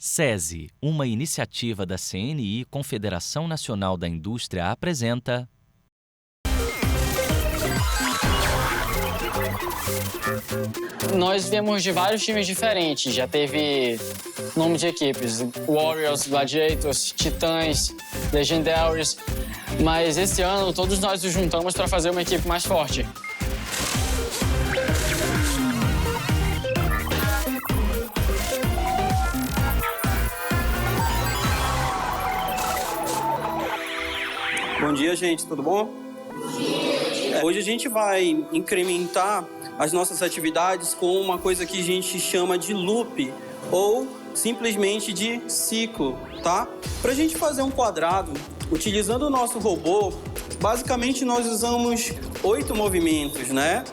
SESI, uma iniciativa da CNI, Confederação Nacional da Indústria, apresenta... Nós viemos de vários times diferentes, já teve nome de equipes, Warriors, Gladiators, Titãs, Legendaries, mas esse ano todos nós nos juntamos para fazer uma equipe mais forte. Bom dia, gente, tudo bom? Hoje a gente vai incrementar as nossas atividades com uma coisa que a gente chama de loop ou simplesmente de ciclo, tá? Para a gente fazer um quadrado, utilizando o nosso robô, basicamente nós usamos 8 movimentos, né?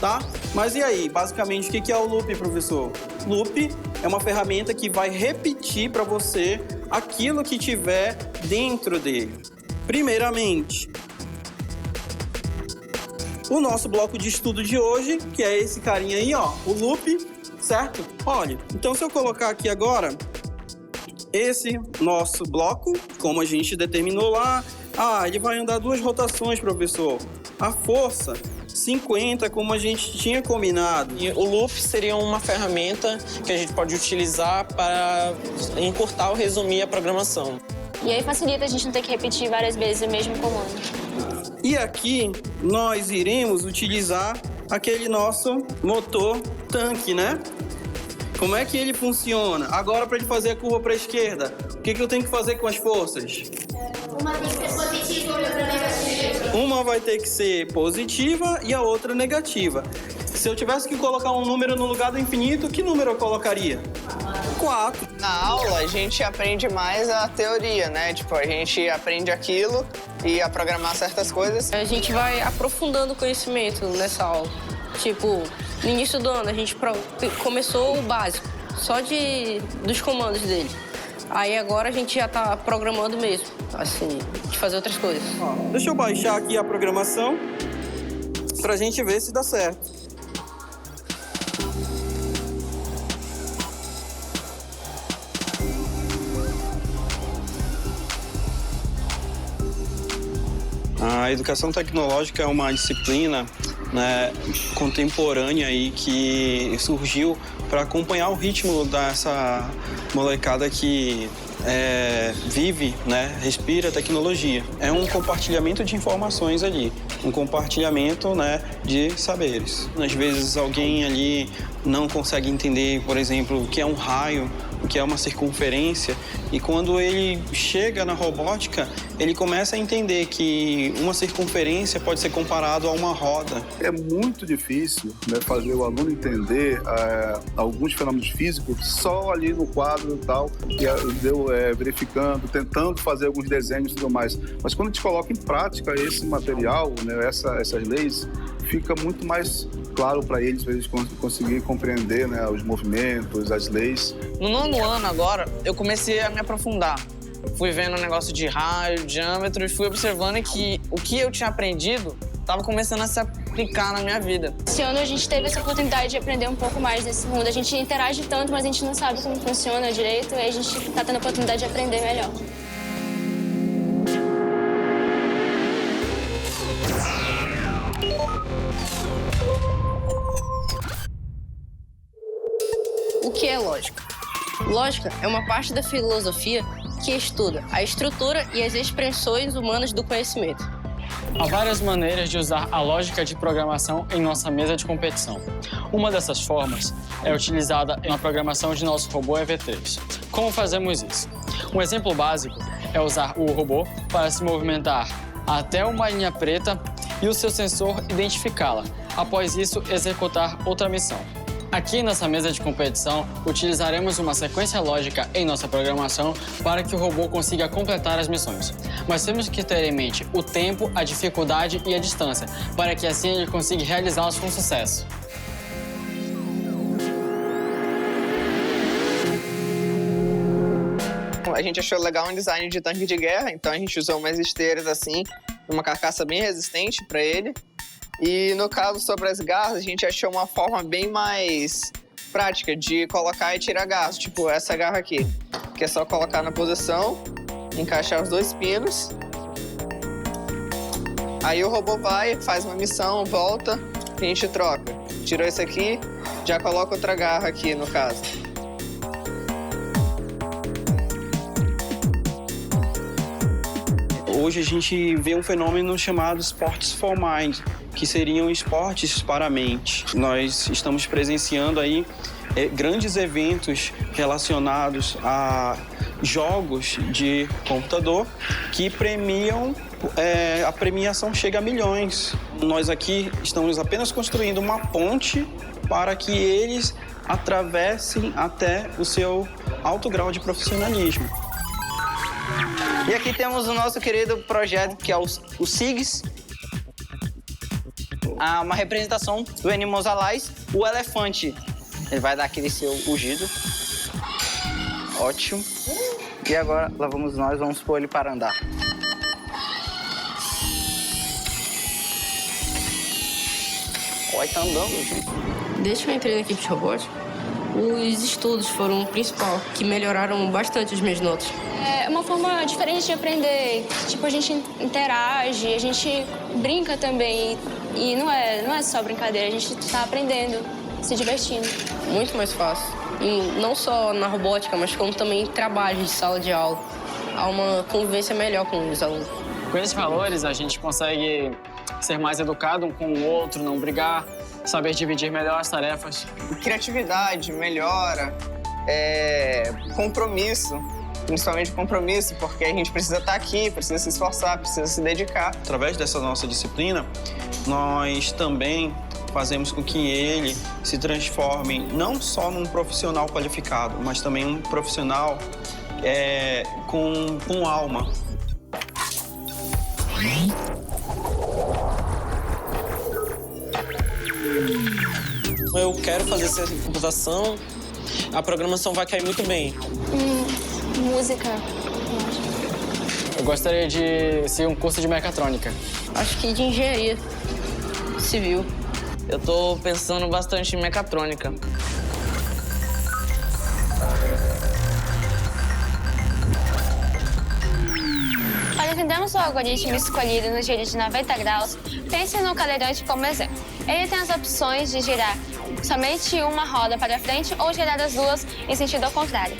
Tá? Mas e aí, basicamente, o que é o loop, professor? Loop é uma ferramenta que vai repetir para você aquilo que tiver dentro dele. Primeiramente, o nosso bloco de estudo de hoje, que é esse carinha aí, ó, o loop, certo? Olha, então se eu colocar aqui agora, esse nosso bloco, como a gente determinou lá, ele vai andar 2 rotações, professor. A força, 50, como a gente tinha combinado. E o loop seria uma ferramenta que a gente pode utilizar para encurtar ou resumir a programação. E aí facilita a gente não ter que repetir várias vezes o mesmo comando. E aqui nós iremos utilizar aquele nosso motor tanque, né? Como é que ele funciona? Agora, para ele fazer a curva para a esquerda, o que eu tenho que fazer com as forças? Uma tem que ser positiva e outra negativa. Uma vai ter que ser positiva e a outra negativa. Se eu tivesse que colocar um número no lugar do infinito, que número eu colocaria? 4. Na aula, a gente aprende mais a teoria, né? Tipo, a gente aprende aquilo e a programar certas coisas. A gente vai aprofundando o conhecimento nessa aula. Tipo, no início do ano, a gente começou o básico, só dos comandos dele. Aí agora a gente já tá programando mesmo, assim, de fazer outras coisas. Deixa eu baixar aqui a programação pra gente ver se dá certo. A educação tecnológica é uma disciplina, né, contemporânea aí que surgiu para acompanhar o ritmo dessa molecada que vive, né, respira tecnologia. É um compartilhamento de informações ali, um compartilhamento, né, de saberes. Às vezes alguém ali não consegue entender, por exemplo, o que é um raio, o que é uma circunferência, e quando ele chega na robótica, ele começa a entender que uma circunferência pode ser comparado a uma roda. É muito difícil, né, fazer o aluno entender alguns fenômenos físicos só ali no quadro e tal, verificando, tentando fazer alguns desenhos e tudo mais. Mas quando a gente coloca em prática esse material, né, essas leis, fica muito mais claro para eles conseguirem compreender, né, os movimentos, as leis. No 9º ano agora, eu comecei a me aprofundar. Fui vendo um negócio de raio, diâmetro e fui observando que o que eu tinha aprendido estava começando a se aplicar na minha vida. Esse ano a gente teve essa oportunidade de aprender um pouco mais desse mundo. A gente interage tanto, mas a gente não sabe como funciona direito, e a gente está tendo a oportunidade de aprender melhor. O que é lógica? Lógica é uma parte da filosofia que estuda a estrutura e as expressões humanas do conhecimento. Há várias maneiras de usar a lógica de programação em nossa mesa de competição. Uma dessas formas é utilizada na programação de nosso robô EV3. Como fazemos isso? Um exemplo básico é usar o robô para se movimentar até uma linha preta e o seu sensor identificá-la. Após isso, executar outra missão. Aqui nessa mesa de competição, utilizaremos uma sequência lógica em nossa programação para que o robô consiga completar as missões. Mas temos que ter em mente o tempo, a dificuldade e a distância, para que assim ele consiga realizá-las com sucesso. A gente achou legal um design de tanque de guerra, então a gente usou umas esteiras assim, uma carcaça bem resistente para ele. E no caso sobre as garras, a gente achou uma forma bem mais prática de colocar e tirar garras, tipo essa garra aqui. que é só colocar na posição, encaixar os 2 pinos. Aí o robô vai, faz uma missão, volta, e a gente troca. Tirou esse aqui, já coloca outra garra aqui, no caso. Hoje a gente vê um fenômeno chamado Sports for Mind, que seriam esportes para a mente. Nós estamos presenciando aí grandes eventos relacionados a jogos de computador que premiam, a premiação chega a milhões. Nós aqui estamos apenas construindo uma ponte para que eles atravessem até o seu alto grau de profissionalismo. E aqui temos o nosso querido projeto, que é o SIGS. Uma representação do Animals Alive, o elefante. Ele vai dar aquele seu rugido. Ótimo. E agora, lá vamos nós, vamos pôr ele para andar. Olha, tá andando, gente. Desde que eu entrei na equipe de robótica, os estudos foram o principal, que melhoraram bastante as minhas notas. É uma forma diferente de aprender. Tipo, a gente interage, a gente brinca também. E não é só brincadeira, a gente tá aprendendo, se divertindo. Muito mais fácil. E não só na robótica, mas como também em trabalho de sala de aula. Há uma convivência melhor com os alunos. Com esses valores, a gente consegue ser mais educado um com o outro, não brigar, saber dividir melhor as tarefas. Criatividade, melhora, compromisso. Principalmente compromisso, porque a gente precisa estar aqui, precisa se esforçar, precisa se dedicar. Através dessa nossa disciplina, nós também fazemos com que ele se transforme não só num profissional qualificado, mas também um profissional com alma. Eu quero fazer ciência de computação, a programação vai cair muito bem. Música. Eu gostaria de ser um curso de mecatrônica. Acho que de engenharia civil. Eu tô pensando bastante em mecatrônica. Para entendermos o algoritmo escolhido no giro de 90 graus, pense no cadeirante como exemplo. Ele tem as opções de girar somente uma roda para frente ou girar as duas em sentido ao contrário.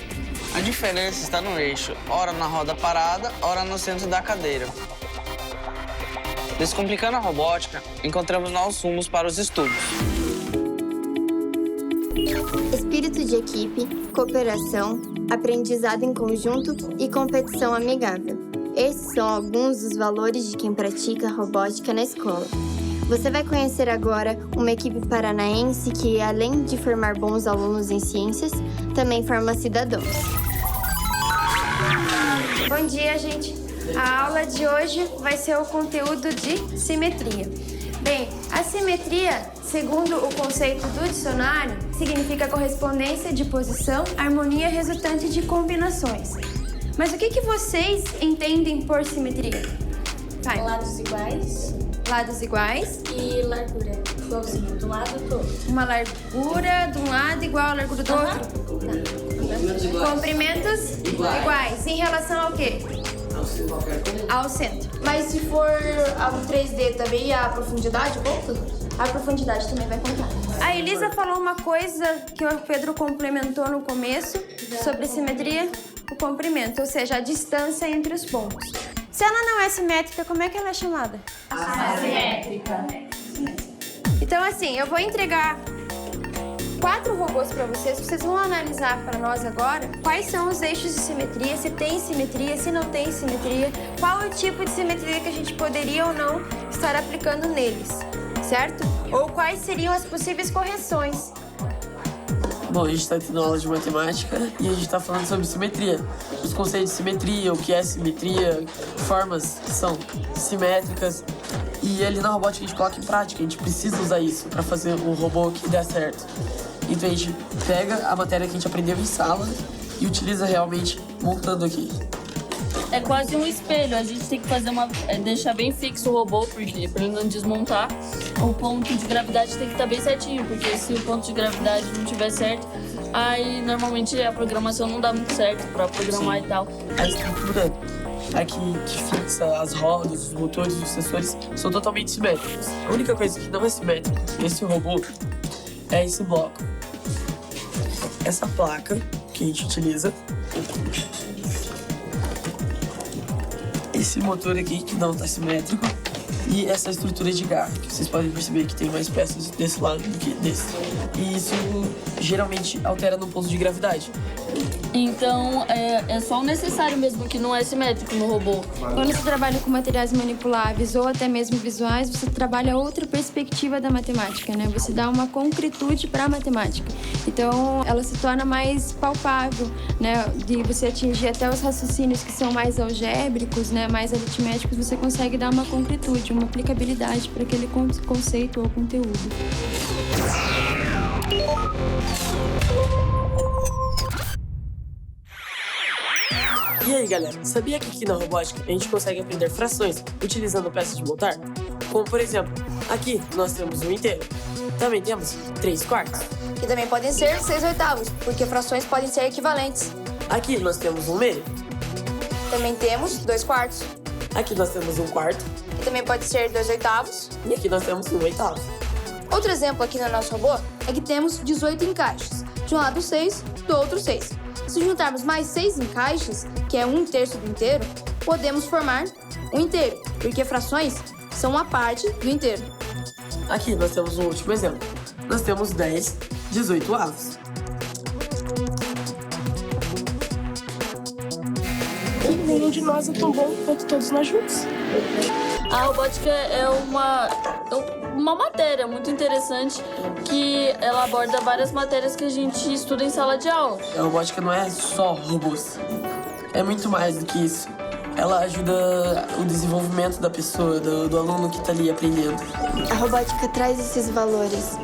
A diferença está no eixo, ora na roda parada, ora no centro da cadeira. Descomplicando a robótica, encontramos novos rumos para os estudos. Espírito de equipe, cooperação, aprendizado em conjunto e competição amigável. Esses são alguns dos valores de quem pratica robótica na escola. Você vai conhecer agora uma equipe paranaense que, além de formar bons alunos em ciências, também forma cidadãos. Bom dia, gente. A aula de hoje vai ser o conteúdo de simetria. Bem, a simetria, segundo o conceito do dicionário, significa correspondência de posição, harmonia resultante de combinações. Mas o que vocês entendem por simetria? Vai. Lados iguais. Lados iguais. E largura igualzinho, de um lado do outro. Uma largura de um lado igual à largura do outro? Tá. Comprimentos iguais. Em relação ao quê? Ao centro. Mas se for algo 3D também, a profundidade conta? A profundidade também vai contar. A Elisa falou uma coisa que o Pedro complementou no começo sobre simetria, o comprimento, ou seja, a distância entre os pontos. Se ela não é simétrica, como é que ela é chamada? Assimétrica. Então, assim, eu vou entregar 4 robôs para vocês. Vocês vão analisar para nós agora quais são os eixos de simetria, se tem simetria, se não tem simetria, qual é o tipo de simetria que a gente poderia ou não estar aplicando neles, certo? Ou quais seriam as possíveis correções. Bom, a gente está tendo aula de matemática e a gente está falando sobre simetria. Os conceitos de simetria, o que é simetria, formas que são simétricas. E ali na robótica a gente coloca em prática, a gente precisa usar isso para fazer um robô que dê certo. Então a gente pega a matéria que a gente aprendeu em sala e utiliza realmente montando aqui. É quase um espelho, a gente tem que fazer deixar bem fixo o robô, porque para ele não desmontar, o ponto de gravidade tem que estar bem certinho, porque se o ponto de gravidade não estiver certo, Aí, normalmente, a programação não dá muito certo pra programar e tal. A estrutura aqui que fixa as rodas, os motores e os sensores são totalmente simétricos. A única coisa que não é simétrica nesse robô é esse bloco. Essa placa que a gente utiliza. Esse motor aqui que não está simétrico. E essa estrutura de garra, que vocês podem perceber que tem mais peças desse lado do que desse. E isso geralmente altera no ponto de gravidade. Então, é só o necessário mesmo, que não é simétrico no robô. Quando você trabalha com materiais manipuláveis ou até mesmo visuais, você trabalha outra perspectiva da matemática, né? Você dá uma concretude para a matemática. Então, ela se torna mais palpável, né? De você atingir até os raciocínios que são mais algébricos, né? Mais aritméticos, você consegue dar uma concretude, uma aplicabilidade para aquele conceito ou conteúdo. E aí, galera, sabia que aqui na robótica a gente consegue aprender frações utilizando peças de montar? Como, por exemplo, aqui nós temos 1 inteiro. Também temos 3/4. Que também podem ser 6/8, porque frações podem ser equivalentes. Aqui nós temos 1 meio. Também temos 2/4. Aqui nós temos 1/4. Que também pode ser 2/8. E aqui nós temos 1/8. Outro exemplo aqui no nosso robô é que temos 18 encaixes. De um lado 6, do outro 6. Se juntarmos mais 6 encaixes, que é 1/3 do inteiro, podemos formar um inteiro, porque frações são uma parte do inteiro. Aqui nós temos um último exemplo. Nós temos 10/18. E nenhum de nós é tão bom quanto todos nós juntos. A robótica é uma matéria muito interessante que ela aborda várias matérias que a gente estuda em sala de aula. A robótica não é só robôs. É muito mais do que isso. Ela ajuda o desenvolvimento da pessoa, do aluno que está ali aprendendo. A robótica traz esses valores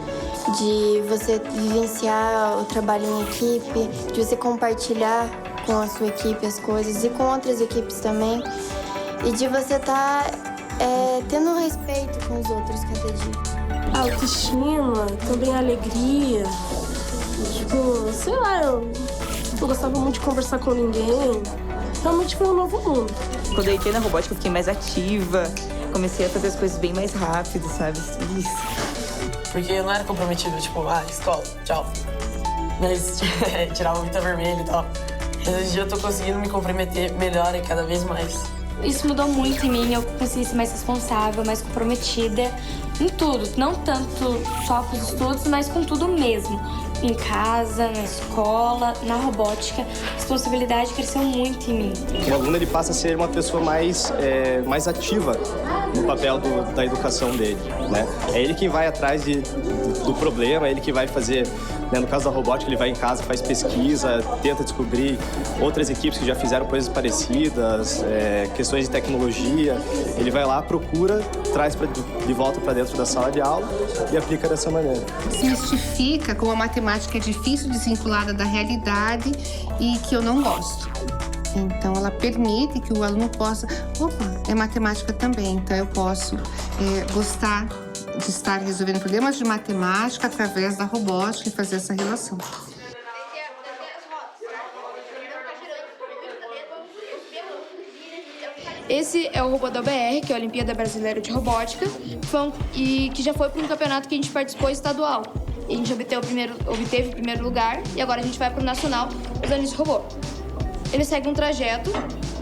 de você vivenciar o trabalho em equipe, de você compartilhar com a sua equipe as coisas e com outras equipes também. E de você estar tendo um respeito com os outros cada dia. A autoestima, também a alegria. Tipo, sei lá, eu não gostava muito de conversar com ninguém. Realmente foi um novo mundo. Quando eu entrei na robótica, eu fiquei mais ativa. Comecei a fazer as coisas bem mais rápido, sabe? Isso. Porque eu não era comprometido, tipo, escola, tchau. Mas tirava muita vermelha e tal. Mas hoje em dia eu tô conseguindo me comprometer melhor e cada vez mais. Isso mudou muito em mim, eu consegui ser mais responsável, mais comprometida em tudo. Não tanto só com os estudos, mas com tudo mesmo. Em casa, na escola, na robótica. A responsabilidade cresceu muito em mim. O aluno ele passa a ser uma pessoa mais ativa no papel da educação dele, né? É ele quem vai atrás do problema, é ele que vai fazer, né? No caso da robótica, ele vai em casa, faz pesquisa, tenta descobrir outras equipes que já fizeram coisas parecidas, questões de tecnologia. Ele vai lá, procura, traz de volta para dentro da sala de aula e aplica dessa maneira. Se mistifica com a matemática difícil, desvinculada da realidade e que eu não gosto. Então, ela permite que o aluno possa... é matemática também, então eu posso gostar de estar resolvendo problemas de matemática através da robótica e fazer essa relação. Esse é o robô da OBR, que é a Olimpíada Brasileira de Robótica, e que já foi para um campeonato que a gente participou estadual. E a gente obteve o primeiro lugar e agora a gente vai para o nacional usando esse robô. Ele segue um trajeto,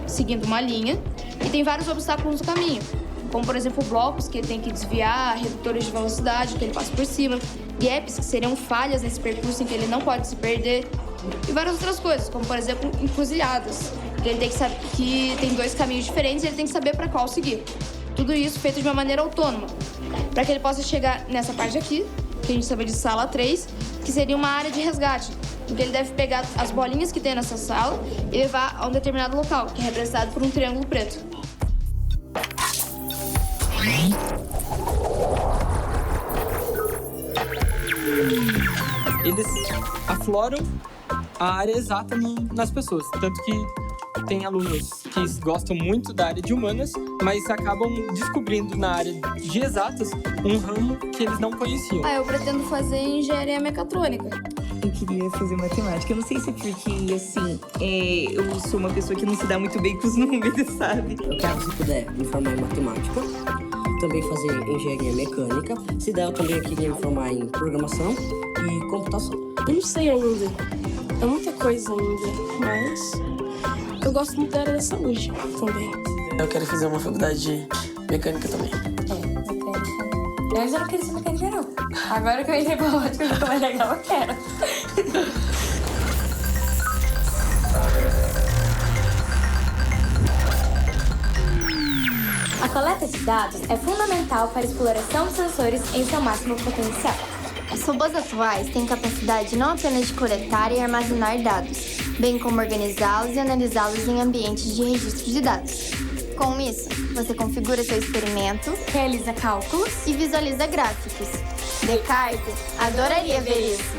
seguindo uma linha, e tem vários obstáculos no caminho, como, por exemplo, blocos que ele tem que desviar, redutores de velocidade que ele passa por cima, gaps, que seriam falhas nesse percurso em que ele não pode se perder, e várias outras coisas, como, por exemplo, encruzilhadas, que ele tem que saber que tem 2 caminhos diferentes e ele tem que saber para qual seguir. Tudo isso feito de uma maneira autônoma, para que ele possa chegar nessa parte aqui, que a gente chama de sala 3, que seria uma área de resgate, em que ele deve pegar as bolinhas que tem nessa sala e levar a um determinado local, que é representado por um triângulo preto. Eles afloram a área exata nas pessoas, tanto que tem alunos que gostam muito da área de humanas, mas acabam descobrindo na área de exatas um ramo que eles não conheciam. Eu pretendo fazer engenharia mecatrônica. eu queria fazer matemática. Eu não sei se é porque, assim, eu sou uma pessoa que não se dá muito bem com os números, sabe? Eu quero, se puder, me formar em matemática, também fazer engenharia mecânica. Se der, eu também queria me formar em programação e computação. Eu não sei ainda. É muita coisa ainda, mas eu gosto muito da área da saúde também. Eu quero fazer uma faculdade de mecânica também. Eu já não queria ser mecânica, não. Agora que eu entrei pra robótica, eu tô mais legal, eu quero. A coleta de dados é fundamental para a exploração dos sensores em seu máximo potencial. Os robôs atuais têm capacidade não apenas de coletar e armazenar dados, bem como organizá-los e analisá-los em ambientes de registro de dados. Com isso, você configura seu experimento, realiza cálculos e visualiza gráficos. Descartes adoraria ver isso.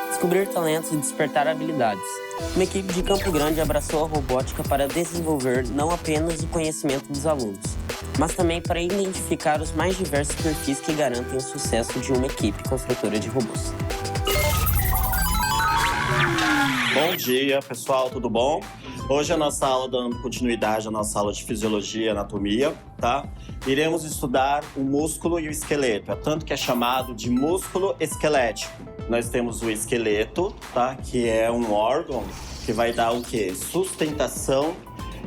Descobrir talentos e despertar habilidades. Uma equipe de Campo Grande abraçou a robótica para desenvolver não apenas o conhecimento dos alunos, mas também para identificar os mais diversos perfis que garantem o sucesso de uma equipe construtora de robôs. Bom dia, pessoal, tudo bom? Hoje a nossa aula, dando continuidade à nossa aula de fisiologia e anatomia, tá? Iremos estudar o músculo e o esqueleto, tanto que é chamado de músculo esquelético. Nós temos o esqueleto, tá? Que é um órgão que vai dar o quê? Sustentação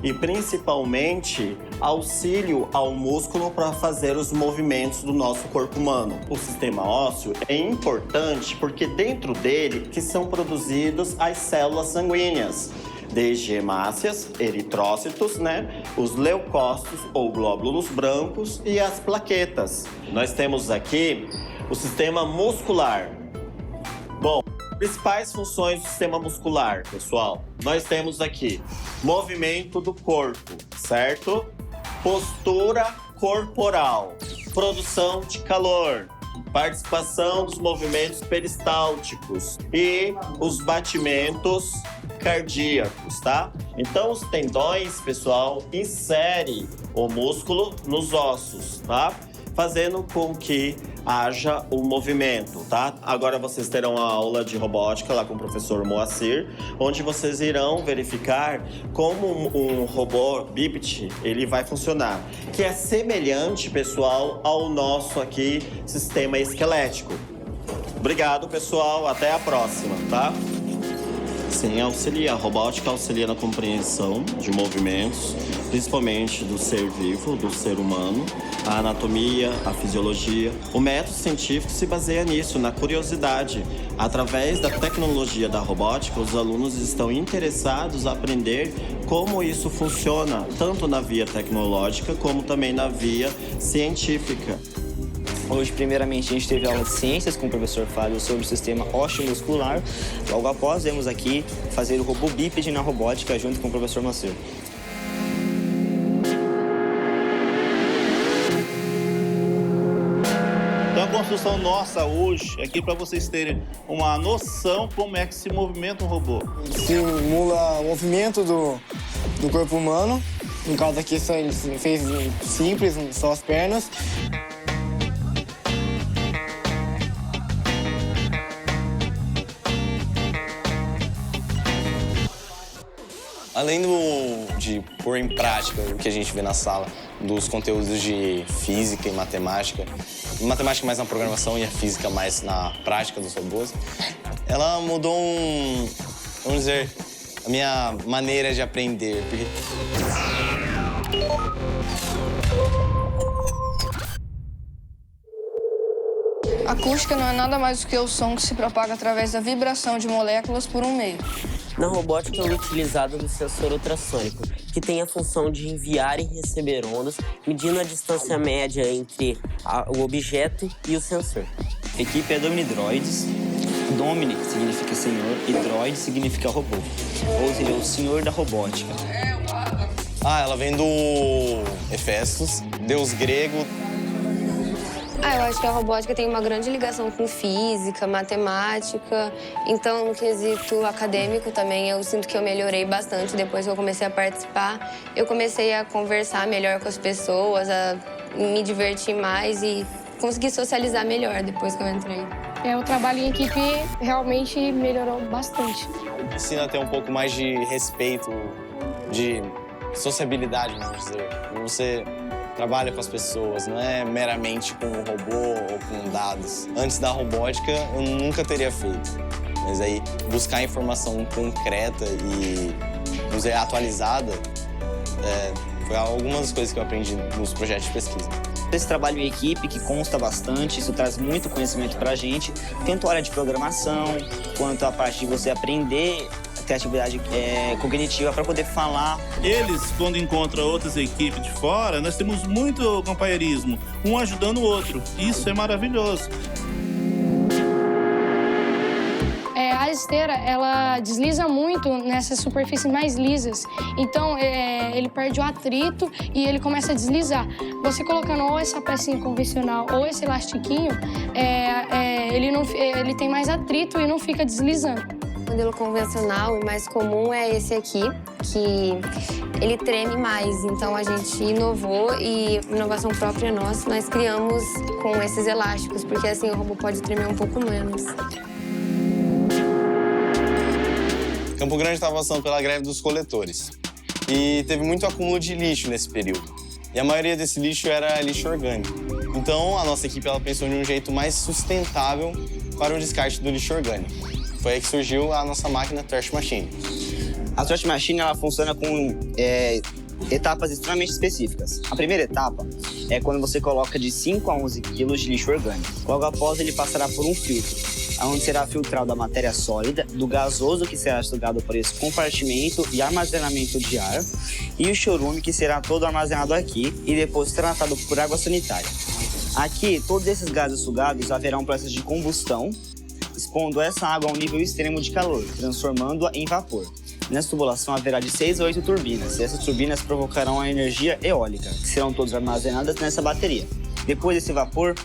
e principalmente auxílio ao músculo para fazer os movimentos do nosso corpo humano. O sistema ósseo é importante porque dentro dele que são produzidas as células sanguíneas, desde hemácias, eritrócitos, né? Os leucócitos ou glóbulos brancos e as plaquetas. Nós temos aqui o sistema muscular. Bom, principais funções do sistema muscular, pessoal. Nós temos aqui movimento do corpo, certo? Postura corporal, produção de calor, participação dos movimentos peristálticos e os batimentos cardíacos, tá? Então, os tendões, pessoal, inserem o músculo nos ossos, tá? Fazendo com que haja o movimento, tá? Agora vocês terão a aula de robótica lá com o professor Moacir, onde vocês irão verificar como um robô bípede ele vai funcionar, que é semelhante, pessoal, ao nosso aqui sistema esquelético. Obrigado, pessoal. Até a próxima, tá? Sim, auxilia. A robótica auxilia na compreensão de movimentos, principalmente do ser vivo, do ser humano, a anatomia, a fisiologia. O método científico se baseia nisso, na curiosidade. Através da tecnologia da robótica, os alunos estão interessados a aprender como isso funciona, tanto na via tecnológica como também na via científica. Hoje, primeiramente, a gente teve aula de ciências com o professor Fábio sobre o sistema ósseo-muscular. Logo após, vamos aqui fazer o robô bípede na robótica junto com o professor Moacir. Então, a construção nossa hoje é aqui para vocês terem uma noção como é que se movimenta um robô. Simula o movimento do corpo humano. No caso aqui, fez simples, só as pernas. Além de pôr em prática o que a gente vê na sala, dos conteúdos de física e matemática mais na programação e a física mais na prática dos robôs, ela mudou vamos dizer, a minha maneira de aprender. A acústica não é nada mais do que o som que se propaga através da vibração de moléculas por um meio. Na robótica é utilizado um sensor ultrassônico, que tem a função de enviar e receber ondas, medindo a distância média entre o objeto e o sensor. A equipe é Domini Droids. Domini significa senhor e droid significa robô. Ou seja, o senhor da robótica. Ela vem do Hefestos, deus grego. Eu acho que a robótica tem uma grande ligação com física, matemática. Então, no quesito acadêmico também, eu sinto que eu melhorei bastante depois que eu comecei a participar. Eu comecei a conversar melhor com as pessoas, a me divertir mais e conseguir socializar melhor depois que eu entrei. o trabalho em equipe realmente melhorou bastante. Ensina a ter um pouco mais de respeito, de sociabilidade, vamos dizer. Você trabalha com as pessoas, não é meramente com um robô ou com dados. Antes da robótica, eu nunca teria feito. Mas aí, buscar informação concreta e, vamos dizer, atualizada, foi algumas das coisas que eu aprendi nos projetos de pesquisa. Esse trabalho em equipe, que consta bastante, isso traz muito conhecimento pra gente, tanto a área de programação, quanto a parte de você aprender a ter atividade cognitiva para poder falar. Eles, quando encontram outras equipes de fora, nós temos muito companheirismo, um ajudando o outro. Isso é maravilhoso. A esteira, ela desliza muito nessas superfícies mais lisas. Então, ele perde o atrito e ele começa a deslizar. Você colocando ou essa pecinha convencional ou esse elastiquinho, ele tem mais atrito e não fica deslizando. O modelo convencional e mais comum é esse aqui, que ele treme mais. Então, a gente inovou e inovação própria nossa, nós criamos com esses elásticos, porque assim o robô pode tremer um pouco menos. Campo Grande estava passando pela greve dos coletores e teve muito acúmulo de lixo nesse período. E a maioria desse lixo era lixo orgânico. Então, a nossa equipe ela pensou de um jeito mais sustentável para o descarte do lixo orgânico. Foi aí que surgiu a nossa máquina Trash Machine. A Trash Machine ela funciona com etapas extremamente específicas. A primeira etapa é quando você coloca de 5 a 11 quilos de lixo orgânico. Logo após, ele passará por um filtro, onde será filtrado a matéria sólida, do gasoso que será sugado por esse compartimento e armazenamento de ar, e o chorume que será todo armazenado aqui e depois tratado por água sanitária. Aqui, todos esses gases sugados haverá um processo de combustão, expondo essa água a um nível extremo de calor, transformando-a em vapor. Nessa tubulação haverá de 6 a 8 turbinas, e essas turbinas provocarão a energia eólica, que serão todas armazenadas nessa bateria. Depois desse vapor,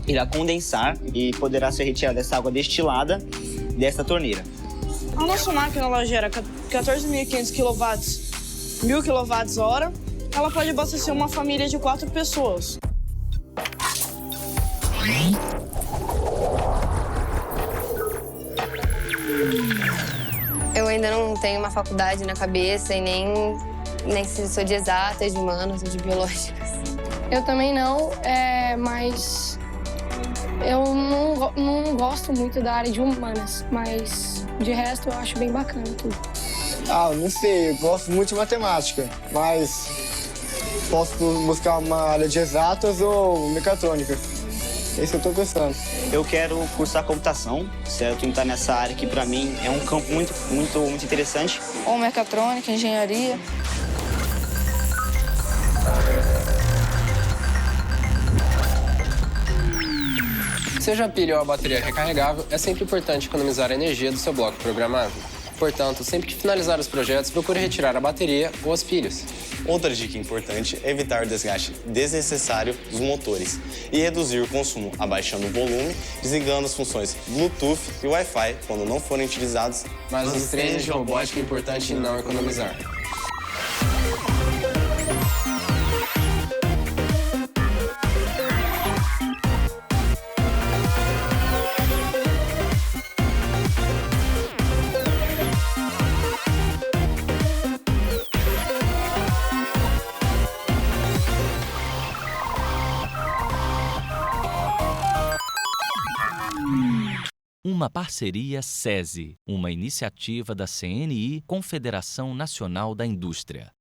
irá condensar e poderá ser retirada essa água destilada desta torneira. A nossa máquina ela gera 14.500 kW, 1.000 kWh. Ela pode abastecer uma família de 4 pessoas. Eu ainda não tenho uma faculdade na cabeça e nem se sou de exatas, de humanas ou de biológicas. Eu também não, mas eu não gosto muito da área de humanas, mas de resto eu acho bem bacana tudo. Eu não sei, eu gosto muito de matemática, mas posso buscar uma área de exatas ou mecatrônica. É isso que eu tô pensando. Eu quero cursar computação, certo? Então nessa área que para mim é um campo muito interessante. Ou mecatrônica, engenharia. Seja a pilha ou a bateria recarregável, é sempre importante economizar a energia do seu bloco programável. Portanto, sempre que finalizar os projetos, procure retirar a bateria ou as pilhas. Outra dica importante é evitar o desgaste desnecessário dos motores e reduzir o consumo abaixando o volume, desligando as funções Bluetooth e Wi-Fi quando não forem utilizados. Mas nos treinos de robótica é importante não economizar. Uma parceria SESI, uma iniciativa da CNI, Confederação Nacional da Indústria.